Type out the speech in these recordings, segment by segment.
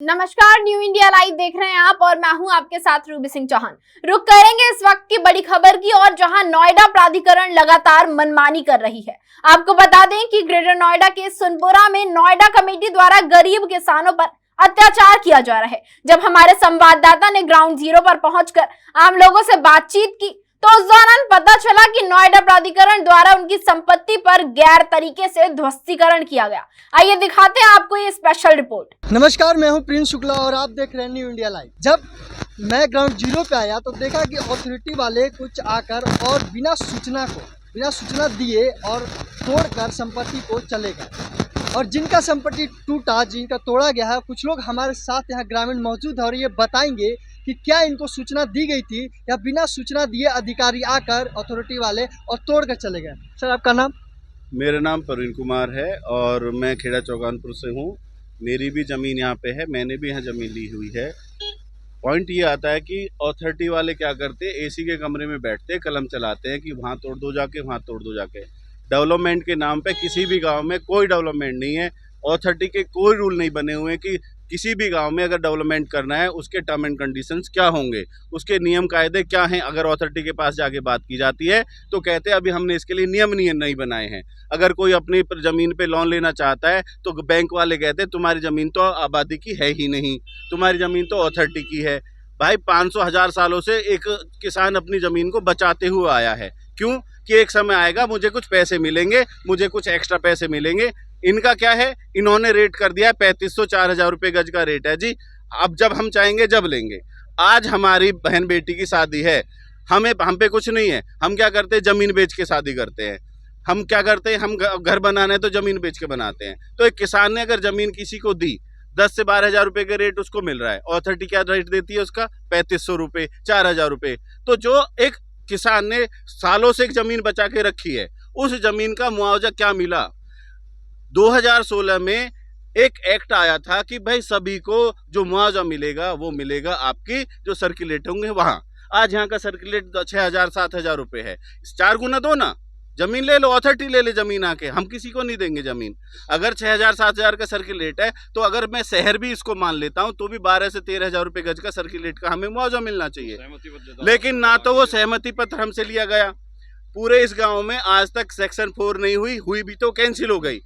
नमस्कार, new India live देख रहे हैं आप और मैं हूं आपके साथ रूबी सिंह चौहान। रुक करेंगे इस वक्त की बड़ी खबर की और जहां नोएडा प्राधिकरण लगातार मनमानी कर रही है। आपको बता दें कि ग्रेटर नोएडा के सुनपुरा में नोएडा कमेटी द्वारा गरीब किसानों पर अत्याचार किया जा रहा है। जब हमारे संवाददाता ने ग्राउंड जीरो पर पहुंचकर आम लोगों से बातचीत की तो उस दौरान पता चला कि नोएडा प्राधिकरण द्वारा उनकी संपत्ति पर गैर तरीके से ध्वस्तीकरण किया गया। आइए दिखाते हैं आपको ये स्पेशल रिपोर्ट। नमस्कार, मैं हूं प्रिंस शुक्ला और आप देख रहे हैं न्यू इंडिया लाइव। जब मैं ग्राउंड जीरो पे आया तो देखा कि अथॉरिटी वाले कुछ आकर और बिना सूचना दिए और तोड़कर संपत्ति को चले गए और जिनका संपत्ति टूटा, जिनका तोड़ा गया है, कुछ लोग हमारे साथ यहाँ ग्रामीण मौजूद है और ये बताएंगे कि क्या इनको सूचना दी गई थी या बिना सूचना दिए अधिकारी आकर अथॉरिटी वाले और तोड़ कर चले गए। सर, आपका नाम? मेरा नाम प्रवीण कुमार है और मैं खेड़ा चौगानपुर से हूँ। मेरी भी ज़मीन यहाँ पे है, मैंने भी यहाँ ज़मीन ली हुई है। पॉइंट ये आता है कि अथॉरिटी वाले क्या करते हैं, एसी के कमरे में बैठते कलम चलाते हैं कि वहाँ तोड़ दो जाके, वहाँ तोड़ दो जाके। डेवलपमेंट के नाम पे किसी भी गांव में कोई डेवलपमेंट नहीं है। अथॉरिटी के कोई रूल नहीं बने हुए हैं कि किसी भी गांव में अगर डेवलपमेंट करना है उसके टर्म एंड कंडीशंस क्या होंगे, उसके नियम कायदे क्या हैं। अगर अथॉरिटी के पास जाके बात की जाती है तो कहते हैं अभी हमने इसके लिए नियम नहीं बनाए हैं। अगर कोई अपनी ज़मीन पे लोन लेना चाहता है तो बैंक वाले कहते हैं तुम्हारी ज़मीन तो आबादी की है ही नहीं, तुम्हारी ज़मीन तो अथॉरिटी की है। भाई 500,000 सालों से एक किसान अपनी ज़मीन को बचाते हुए आया है। क्यों? कि एक समय आएगा मुझे कुछ पैसे मिलेंगे, मुझे कुछ एक्स्ट्रा पैसे मिलेंगे। इनका क्या है, इन्होंने रेट कर दिया 3500-4000 रुपये गज का रेट है जी। अब जब हम चाहेंगे जब लेंगे। आज हमारी बहन बेटी की शादी है, हम पे कुछ नहीं है, हम क्या करते हैं, ज़मीन बेच के शादी करते हैं। हम क्या करते हैं, हम घर बनाना है तो ज़मीन बेच के बनाते हैं। तो एक किसान ने अगर ज़मीन किसी को दी 10 से 12,000 रुपये का रेट उसको मिल रहा है, अथॉरिटी क्या रेट देती है उसका 3500 रुपये, 4,000 रुपये। तो जो एक किसान ने सालों से एक ज़मीन बचा के रखी है, उस ज़मीन का मुआवजा क्या मिला? 2016 में एक एक्ट आया था कि भाई सभी को जो मुआवजा मिलेगा वो मिलेगा आपकी जो सर्कुलेट होंगे वहाँ। आज यहाँ का सर्कुलेट 6,000-7,000 रुपये है। 4 गुना दो ना, ज़मीन ले लो, अथॉरिटी ले ले ज़मीन आके, हम किसी को नहीं देंगे ज़मीन। अगर 6,000-7,000 का सर्कुलेट है तो अगर मैं शहर भी इसको मान लेता हूँ तो भी 12 से 13,000 रुपये गज का सर्कुलेट का हमें मुआवजा मिलना चाहिए। लेकिन ना तो वो सहमति पत्र हमसे लिया गया। पूरे इस गाँव में आज तक सेक्शन 4 नहीं हुई भी तो कैंसिल हो गई।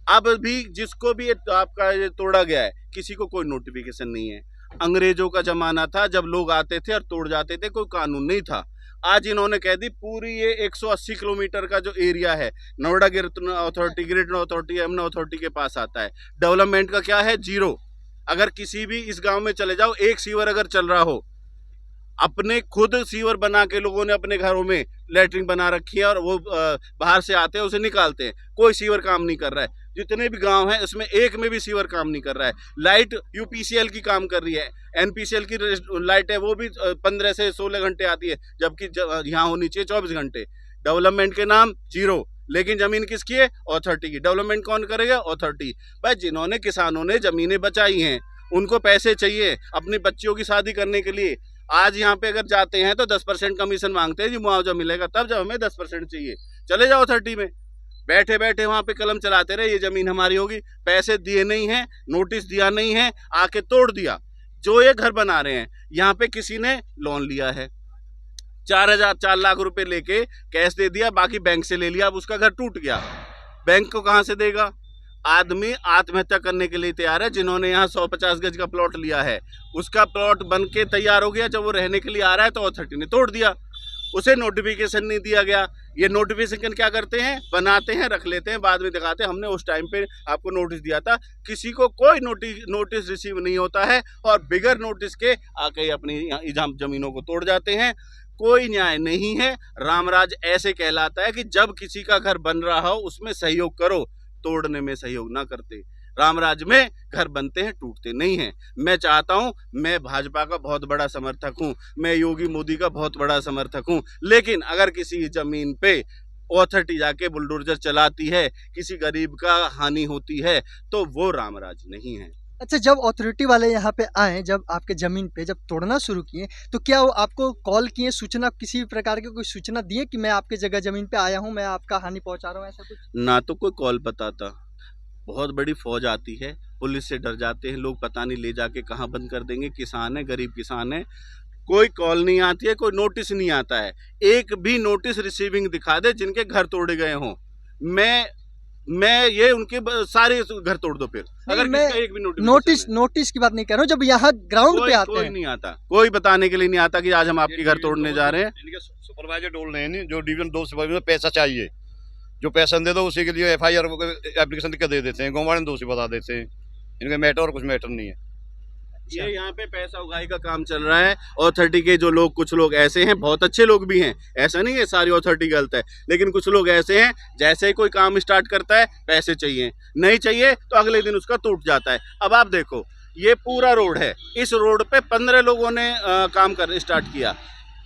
अब भी जिसको भी आपका ये तोड़ा गया है किसी को कोई नोटिफिकेशन नहीं है। अंग्रेजों का ज़माना था जब लोग आते थे और तोड़ जाते थे, कोई कानून नहीं था। आज इन्होंने कह दी पूरी ये 180 किलोमीटर का जो एरिया है Noida greater authority Yamuna authority के पास आता है। डेवलपमेंट का क्या है, जीरो। अगर किसी भी इस गांव में चले जाओ, एक सीवर अगर चल रहा हो, अपने खुद सीवर बना के लोगों ने अपने घरों में लैट्रिन बना रखी है और वो बाहर से आते हैं उसे निकालते हैं, कोई सीवर काम नहीं कर रहा है। जितने भी गांव हैं उसमें एक में भी सीवर काम नहीं कर रहा है। लाइट यूपीसीएल की काम कर रही है, एनपीसीएल की लाइट है वो भी 15 से 16 घंटे आती है, जबकि यहाँ होनी चाहिए 24 घंटे। डेवलपमेंट के नाम जीरो, लेकिन ज़मीन किसकी है? अथॉरिटी की। डेवलपमेंट कौन करेगा? अथॉरिटी। भाई जिन्होंने किसानों ने ज़मीनें बचाई हैं उनको पैसे चाहिए अपनी बच्चियों की शादी करने के लिए। आज यहाँ पे अगर जाते हैं तो 10% कमीशन मांगते हैं जी, मुआवजा मिलेगा तब जब हमें 10% चाहिए। चले जाओ अथॉरिटी में, बैठे बैठे वहाँ पे कलम चलाते रहे ये ज़मीन हमारी होगी। पैसे दिए नहीं हैं, नोटिस दिया नहीं है, आके तोड़ दिया। जो ये घर बना रहे हैं यहाँ पे किसी ने लोन लिया है, 4 लाख रुपए लेके कैश दे दिया, बाकी बैंक से ले लिया। अब उसका घर टूट गया, बैंक को कहाँ से देगा? आदमी आत्महत्या करने के लिए तैयार है। जिन्होंने यहाँ 150 गज का प्लॉट लिया है उसका प्लॉट बन के तैयार हो गया, जब वो रहने के लिए आ रहा है तो अथॉरिटी ने तोड़ दिया, उसे नोटिफिकेशन नहीं दिया गया। ये नोटिफिकेशन क्या करते हैं, बनाते हैं, रख लेते हैं, बाद में दिखाते हैं हमने उस टाइम पे आपको नोटिस दिया था। किसी को कोई नोटिस रिसीव नहीं होता है और बिगर नोटिस के आके अपनी ज़मीनों को तोड़ जाते हैं। कोई न्याय नहीं है। रामराज ऐसे कहलाता है कि जब किसी का घर बन रहा हो उसमें सहयोग करो, तोड़ने में सहयोग ना करते। रामराज में घर बनते हैं, टूटते नहीं हैं। मैं चाहता हूं, मैं भाजपा का बहुत बड़ा समर्थक हूं, मैं योगी मोदी का बहुत बड़ा समर्थक हूं, लेकिन अगर किसी ज़मीन पे अथॉरिटी जाके बुलडोजर चलाती है, किसी गरीब का हानि होती है तो वो रामराज नहीं है। अच्छा, जब अथॉरिटी वाले यहाँ पे आए, जब आपके ज़मीन पे जब तोड़ना शुरू किए तो क्या वो आपको कॉल किए, सूचना किसी भी प्रकार की कोई सूचना दिए कि मैं आपके जगह ज़मीन पे आया हूँ, मैं आपका हानि पहुँचा रहा हूँ, ऐसा कुछ? ना तो कोई कॉल बताता, बहुत बड़ी फौज आती है, पुलिस से डर जाते हैं लोग, पता नहीं ले जाके कहाँ बंद कर देंगे। किसान है, गरीब किसान है, कोई कॉल नहीं आती है, कोई नोटिस नहीं आता है। एक भी नोटिस रिसीविंग दिखा दे जिनके घर तोड़े गए हों, मैं ये उनके सारे घर तोड़ दो। फिर अगर मैं किसका एक भी नोटिस की बात नहीं कर रहा हूँ, जब यहाँ ग्राउंड पे आते कोई हैं नहीं आता, कोई बताने के लिए नहीं आता कि आज हम आपके घर तोड़ने जा रहे हैं। इनके सुपरवाइजर डोल रहे हैं, जो डिवीजन 2 सुपरवाइजर पैसा चाहिए, जो पैसा दे दो उसी के लिए FIR एप्लीकेशन लिख दे देते हैं, गाँव वाले दोषी बता देते हैं। इनका मैटर और कुछ मैटर नहीं है। ये यहाँ पे पैसा उगाही का काम चल रहा है। ऑथोरिटी के जो लोग, कुछ लोग ऐसे हैं, बहुत अच्छे लोग भी हैं, ऐसा नहीं है सारी ऑथोरिटी गलत है, लेकिन कुछ लोग ऐसे हैं जैसे ही कोई काम स्टार्ट करता है पैसे चाहिए, नहीं चाहिए तो अगले दिन उसका टूट जाता है। अब आप देखो, ये पूरा रोड है, इस रोड पे 15 लोगों ने काम कर स्टार्ट किया,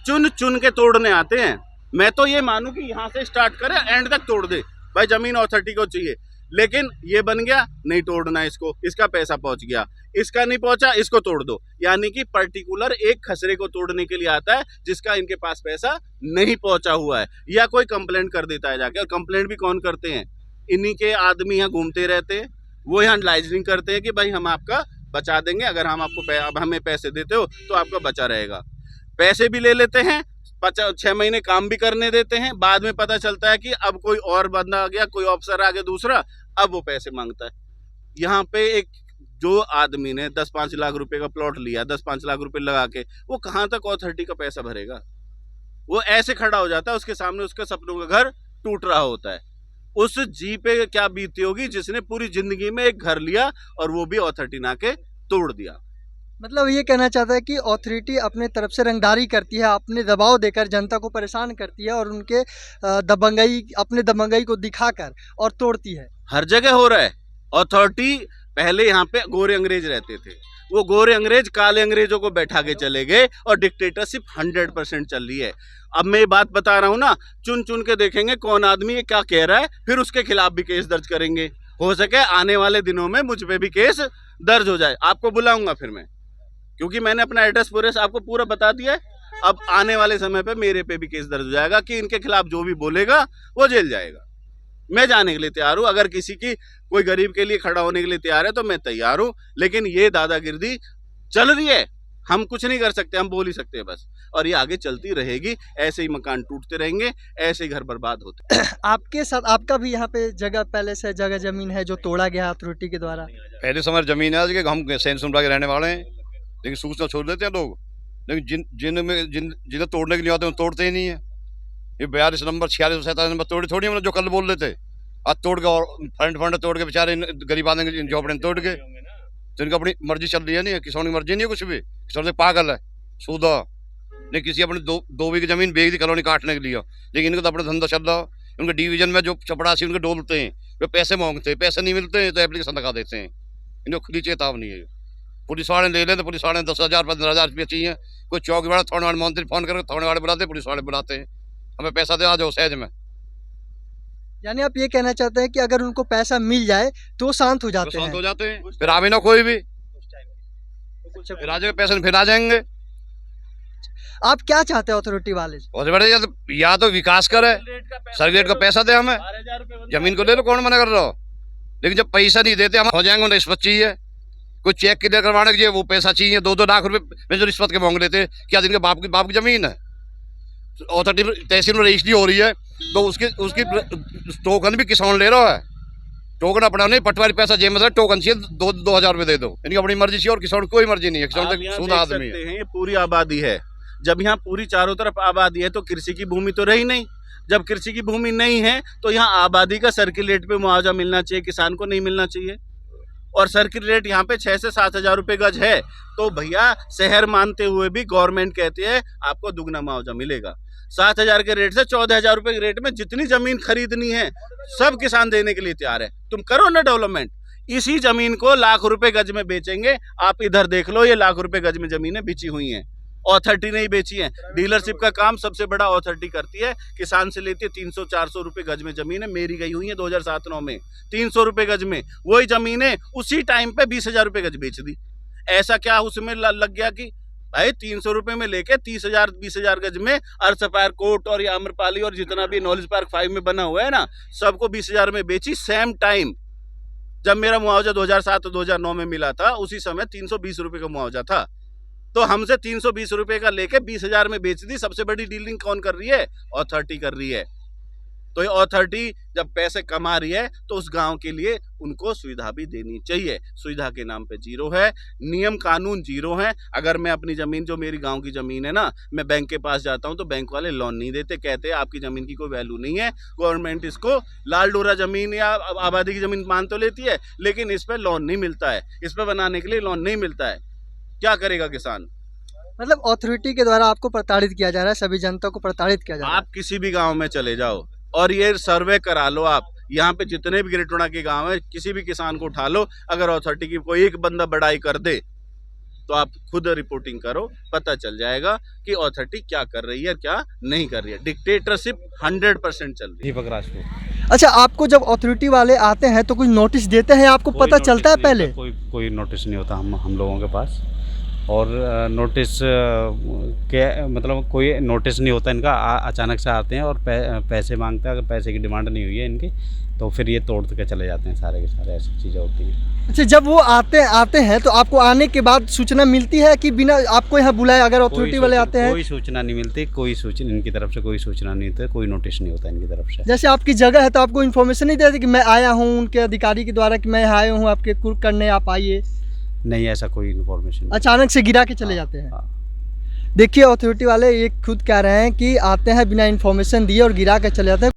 चुन चुन के तोड़ने आते हैं। मैं तो ये मानूं कि यहाँ से स्टार्ट करे, एंड तक तोड़ दे भाई, जमीन ऑथोरिटी को चाहिए। लेकिन ये बन गया नहीं तोड़ना इसको, इसका पैसा पहुंच गया, इसका नहीं पहुंचा, इसको तोड़ दो। यानी कि पर्टिकुलर एक खसरे को तोड़ने के लिए आता है जिसका इनके पास पैसा नहीं पहुंचा हुआ है, या कोई कंप्लेंट कर देता है जाके। और कंप्लेंट भी कौन करते हैं? इन्हीं के आदमी यहाँ घूमते रहते हैं, वो यहाँ लाइजनिंग करते हैं कि भाई हम आपका बचा देंगे, अगर हम आपको अब हमें पैसे देते हो तो आपका बचा रहेगा। पैसे भी ले लेते हैं, 6 महीने काम भी करने देते हैं, बाद में पता चलता है कि अब कोई और बंदा आ गया, कोई ऑफिसर आ गया दूसरा, अब वो पैसे मांगता है। यहाँ पे एक जो आदमी ने 10-5 लाख रुपए का प्लॉट लिया, 10-5 लाख रुपए लगा के, वो कहाँ तक ऑथोरिटी का पैसा भरेगा? वो ऐसे खड़ा हो जाता है, उसके सामने उसका सपनों का घर टूट रहा होता है। उस जी पे क्या बीती होगी जिसने पूरी जिंदगी में एक घर लिया और वो भी ऑथोरिटी ना के तोड़ दिया। मतलब ये कहना चाहता है कि अथॉरिटी अपने तरफ से रंगदारी करती है, अपने दबाव देकर जनता को परेशान करती है और उनके अपने दबंगई को दिखाकर और तोड़ती है। हर जगह हो रहा है। अथॉरिटी, पहले यहाँ पे गोरे अंग्रेज रहते थे, वो गोरे अंग्रेज काले अंग्रेजों को बैठा के चले गए और डिक्टेटरशिप 100% चल रही है। अब मैं ये बात बता रहा हूँ ना, चुन चुन के देखेंगे कौन आदमी ये क्या कह रहा है, फिर उसके खिलाफ भी केस दर्ज करेंगे। हो सके आने वाले दिनों में मुझ पे भी केस दर्ज हो जाए, आपको बुलाऊंगा फिर मैं, क्योंकि मैंने अपना एड्रेस पूरे आपको पूरा बता दिया है। अब आने वाले समय पे मेरे पे भी केस दर्ज हो जाएगा कि इनके खिलाफ जो भी बोलेगा वो जेल जाएगा। मैं जाने के लिए तैयार हूँ, अगर किसी की कोई गरीब के लिए खड़ा होने के लिए तैयार है तो मैं तैयार हूँ, लेकिन ये दादागिरी चल रही है, हम कुछ नहीं कर सकते, हम बोल ही सकते हैं बस, और ये आगे चलती रहेगी। ऐसे ही मकान टूटते रहेंगे, ऐसे ही घर बर्बाद होते हैं। आपके साथ आपका भी यहाँ पे जगह पहले से जगह जमीन है जो तोड़ा गया अथॉरिटी के द्वारा? पहले से हमारी जमीन है, हम सैन सुमरा के रहने वाले हैं, लेकिन सूचना छोड़ देते हैं लोग। लेकिन जिन्हें तोड़ने के लिए आते हैं तोड़ते ही नहीं है। ये 42 नंबर 46 47 नंबर तोड़ी थोड़ी मतलब जो कल बोल रहे थे, आज तोड़ के और फंड तोड़ के बेचारे गरीब आदमी झोपड़े तोड़ के, तो इनका अपनी मर्जी चल रही है। नहीं किसानों की मर्जी नहीं है कुछ भी, किसान से पागल है सूदा नहीं। किसी अपने दो बीघे जमीन बेच दी कॉलोनी काटने के लिए, लेकिन इनका तो अपना धंधा चल रहा। उनके डिवीजन में जो चपड़ासी उनके डोलते हैं, वे पैसे मांगते हैं, पैसे नहीं मिलते हैं तो एप्लीकेशन लगा देते हैं। इनको खुली चेतावनी है। पुलिस वाले ले लें तो पुलिस वाले 10,000 15,000 रुपये चाहिए। कोई चौकी वाला थाने वाले मंत्री फोन करके थाने वाले बुलाते, पुलिस वाले बुलाते हैं, हमें पैसा दे आ जाओ सहज में। यानी आप ये कहना चाहते हैं कि अगर उनको पैसा मिल जाए तो शांत हो जाते हैं? हो जाते हैं, फिर आवे ना कोई भी, फिर आ जाएंगे पैसे, फिर आ जाएंगे। आप क्या चाहते हैं अथॉरिटी वाले से? और बड़े या तो विकास करे, सर्किट का पैसा दे, हमें जमीन को ले लो, कौन मना कर रहा हो। लेकिन जब पैसा नहीं देते हम हो जाएंगे, उन्हें रिश्वत चाहिए, कुछ चेक क्लियर करवाने के लिए वो पैसा चाहिए। 2-2 लाख रुपए में जो रिश्वत के मांग लेते, क्या जिनके बाप की जमीन है, अथॉरिटी तहसील में रजिस्ट्री हो रही है तो उसकी टोकन भी किसान ले रहा है। टोकन अपना नहीं, पटवारी पैसा जेब में टोकन चाहिए 2,000 रुपये दे दो, इनकी अपनी मर्जी चाहिए और किसान कोई मर्जी नहीं है। किसान तो शुद्ध आदमी है। ये पूरी आबादी है, जब यहाँ पूरी चारों तरफ आबादी है तो कृषि की भूमि तो रही नहीं। जब कृषि की भूमि नहीं है तो यहाँ आबादी का सर्किल रेट पे मुआवजा मिलना चाहिए, किसान को नहीं मिलना चाहिए। और सर्किल रेट यहाँ पे 6 से 7 हज़ार रुपये गज है, तो भैया शहर मानते हुए भी गवर्नमेंट कहती है आपको दुगना मुआवजा मिलेगा। 7,000 के रेट से 14,000 रुपये के रेट में जितनी जमीन खरीदनी है सब किसान देने के लिए तैयार है। तुम करो ना डेवलपमेंट, इसी जमीन को लाख रुपए गज में बेचेंगे। आप इधर देख लो, ये लाख रुपए गज में जमीनें बेची हुई हैं, अथॉरिटी नहीं बेची है। डीलरशिप का काम सबसे बड़ा अथॉरिटी करती है, किसान से लेती है 300-400 रुपए गज में जमीन है। मेरी गई हुई है 2007-9 में 300 रुपए गज में, वही जमीनें उसी टाइम पे 20,000 रुपए गज बेच दी। ऐसा क्या उसमें लग गया कि भाई 300 रुपए में लेके 30,000 20,000 गज में अर्सपायर कोर्ट और ये आम्रपाली और जितना भी नॉलेज पार्क 5 में बना हुआ है ना, सबको 20,000 में बेची सेम टाइम। जब मेरा मुआवजा 2007 और 2009 में मिला था, उसी समय 320 रुपए का मुआवजा था। तो हमसे 320 रुपए का लेके 20,000 में बेच दी। सबसे बड़ी डीलिंग कौन कर रही है? अथॉरिटी कर रही है। तो ये अथॉरिटी जब पैसे कमा रही है तो उस गांव के लिए उनको सुविधा भी देनी चाहिए। सुविधा के नाम पे जीरो है, नियम कानून जीरो है। अगर मैं अपनी जमीन, जो मेरी गांव की जमीन है ना, मैं बैंक के पास जाता हूं तो बैंक वाले लोन नहीं देते, कहते हैं आपकी जमीन की कोई वैल्यू नहीं है। गवर्नमेंट इसको लाल डोरा जमीन या आबादी की जमीन मान तो लेती है, लेकिन इस पर लोन नहीं मिलता है, इस पर बनाने के लिए लोन नहीं मिलता है। क्या करेगा किसान? मतलब अथॉरिटी के द्वारा आपको प्रताड़ित किया जा रहा है, सभी जनता को प्रताड़ित किया जा रहा है। आप किसी भी गांव में चले जाओ और ये सर्वे करा लो। आप यहाँ पे जितने भी गिरिटोना के गांव है, किसी भी किसान को उठा लो, अगर अथॉरिटी की कोई एक बंदा बड़ाई कर दे तो आप खुद रिपोर्टिंग करो, पता चल जाएगा कि अथॉरिटी क्या कर रही है, क्या नहीं कर रही है। डिक्टेटरशिप 100% चल रही है। दीपक राजपूत। अच्छा, आपको जब अथॉरिटी वाले आते हैं तो कुछ नोटिस देते हैं, आपको कोई पता नोटिस चलता है नहीं पहले? होता, कोई नोटिस नहीं होता हम लोगों के पास। और नोटिस क्या मतलब, कोई नोटिस नहीं होता इनका। अचानक से आते हैं और पैसे मांगते हैं। अगर पैसे की डिमांड नहीं हुई है इनकी तो फिर ये तोड़ के चले जाते हैं सारे के सारे। ऐसी चीज़ें होती हैं। अच्छा, जब वो आते हैं तो आपको आने के बाद सूचना मिलती है कि बिना आपको यहाँ बुलाए अगर अथॉरिटी वाले आते हैं? कोई सूचना नहीं मिलती, कोई सूचना इनकी तरफ से, कोई सूचना नहीं होती, कोई नोटिस नहीं होता इनकी तरफ से। जैसे आपकी जगह है तो आपको इन्फॉर्मेशन नहीं देते कि मैं आया हूँ उनके अधिकारी के द्वारा कि मैं यहाँ आया हूँ आपके कुर्क करने, आप आइए? नहीं, ऐसा कोई इन्फॉर्मेशन। अचानक से गिरा के चले जाते हैं। हाँ। देखिए, अथॉरिटी वाले ये खुद कह रहे हैं कि आते हैं बिना इन्फॉर्मेशन दिए और गिरा के चले जाते हैं।